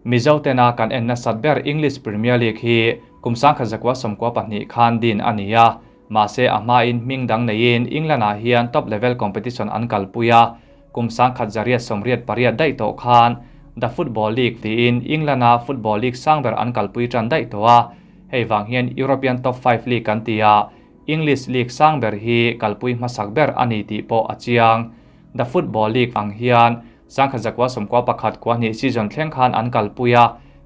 มิเจ้าเตนากันเอ็นนัสัดเบอร์อังกฤษพรีเมียร์ลีกฮีกุมสังขจักว่าสมกว่าปนิคานดินอันนี้ยามาเซอามาอินมิงดังในยินอิงลนาเฮียนท็อปเลเวลคอมเพติชันอันกัลปุยากุมสังขจักเรียสมเรียดปริยัดได้โตคานดัฟุตบอลลีกที่อิงลนาฟุตบอลลีกสร้างเบอร์อันกัลปุยจันได้ตัวให้วางเฮียนยุโรเปียนท็อป5ลีกกันตียาอังกฤษลีกสร้างเบอร์ฮีกัลปุยมาสักเบอร์อันนี้ตีโปอาเจียงดัฟุตบอลลีกอังเฮียนสังขจักว่าสมกว่าประคัดกว่านี้ซีซันแข่งขันอันกัลปุยา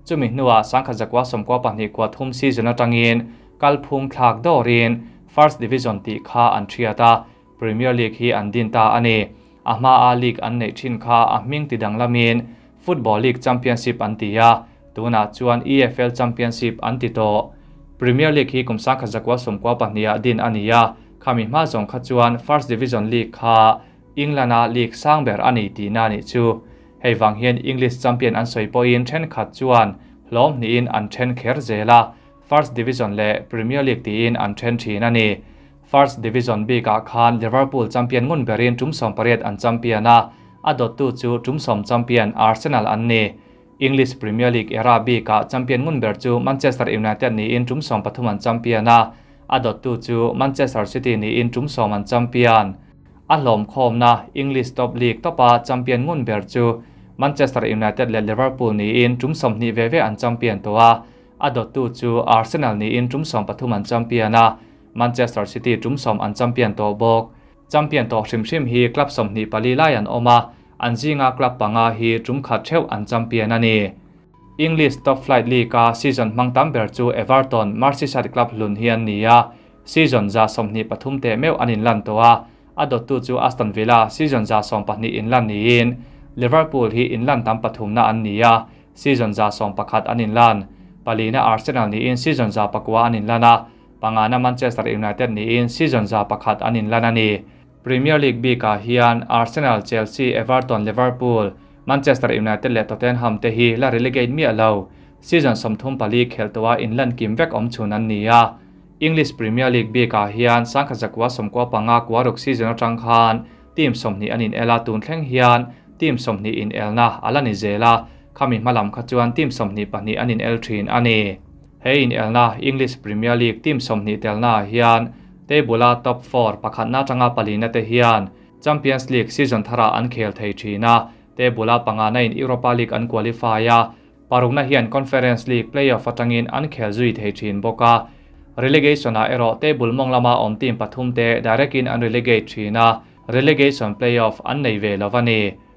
จุมิหนัวสังขจักว่าสมกว่าปนิกว่าทุ่มซีซันตังอินกัลพุงคลากดอริน First Division ตีค่าอันเชียตา Premier League ฮีอันดินตาอันนี้อามาอาลีกอันในชินค่าอามิงติดังละมินฟุตบอลลีกแชมเปี้ยนชิพอันตียาตัวนาจวน EFL แชมเปี้ยนชิพอันติโต Premier League ฮีกุมสังขจักว่าสมกว่าปนิยาดินอันนี้ยาขามิมาจงขจวน First Division League ค่าอิงลานาลีกสร้างเบอร์อันนี้ตีนานิจูให้วังเฮียน English Champion อันสวยปอยน์เช่นขจวนล้อมนี้อันเช่นเคอร์เซลา First Division และ Premier League ตีอันเช่นทีนันนี่ First Division B กาคาน Liverpool Champion งุนเบรินจุ่มสมปริยัดอัน Champion นะอดตูจูจุ่มสม Champion Arsenal อันนี้ English Premier League Era B กา Champion งุนเบรจู Manchester United นี้จุ่มสมปฐุมอัน Champion นะอดตูจู Manchester City นี้จุ่มสมอัน Champion อัลลอมคอมนะ English Top League ต่อไป Champion งุนเบรจู Manchester United และ Liverpool นี้จุ่มสมนี้เว่อัน Champion ตัวอดตูจู Arsenal นี้จุ่มสมปฐุมอัน Champion นะManchester City จุ่มสมอันจัมเปียนตัวบอกจัมเปียนตัวชิมฮีคลับสมนีปาลีไลอันออกมาอันจิงากลับปังอาฮีจุ่มขัดเชวอันจัมเปียนนั่นเอง English Top Flight League ซีซั่นมังตัมเบอร์จูเอเวอร์ตันมาร์ซิชัดคลับลุนเฮียนนียาซีซั่นจะสมนีปฐุมเตเมวอันอินลันตัวอดตูจูอัสตันวิลล่าซีซั่นจะสมปนีอินลันนี้ลิเวอร์พูลฮีอินลันตัมปฐุมนาอันนียาซีซั่นจะสมปขัดอันอินลันปาลีนาอาร์เซนอลนี้ซีซั่นจะปกว่าอันอินลันนะปังอานาManchester United นี้ซีซั่นจะประคัดอันนินลานานี Premier League B กาฮิอัน Arsenal Chelsea Everton Liverpool Manchester United และ Tottenham เตฮีและ Relegate มีอลาวซีซั่นสมทุมปาลีเคลตัวอินลันกิมเวกอมชูนันนียา English Premier League B กาฮิอันสังขจักว่าสมกว่าปังอากว่ารุกซีซั่นจังคานทีมสมนี้อันนินเอลาตูนแข่งฮิอันทีมสมนี้อินเอลนาอัลานิเซลาขามิมาลำขจวนทีมสมนี้ปานีอันนินเอลทรีนอันนี้เฮอินเอลนา English Premier League ทีมสมนิเตลนาเฮียนเตบุลาท็อป4ประคันนาจังอาปลีนเตเฮียน Champions League ซีซั่นทาราอันเคลเทชีนาเตบุลาปังอาใน Europa League อันควอลิฟายาปารุงนาเฮียน Conference League Playoff จังอินอันเคลซุยเทชีนบกา Relegation อาเอโรเตบุลมองลามาอมทีมปฐุมเต Direct in อัน Relegate ชีนา Relegation Playoff อันในเวลวันนี้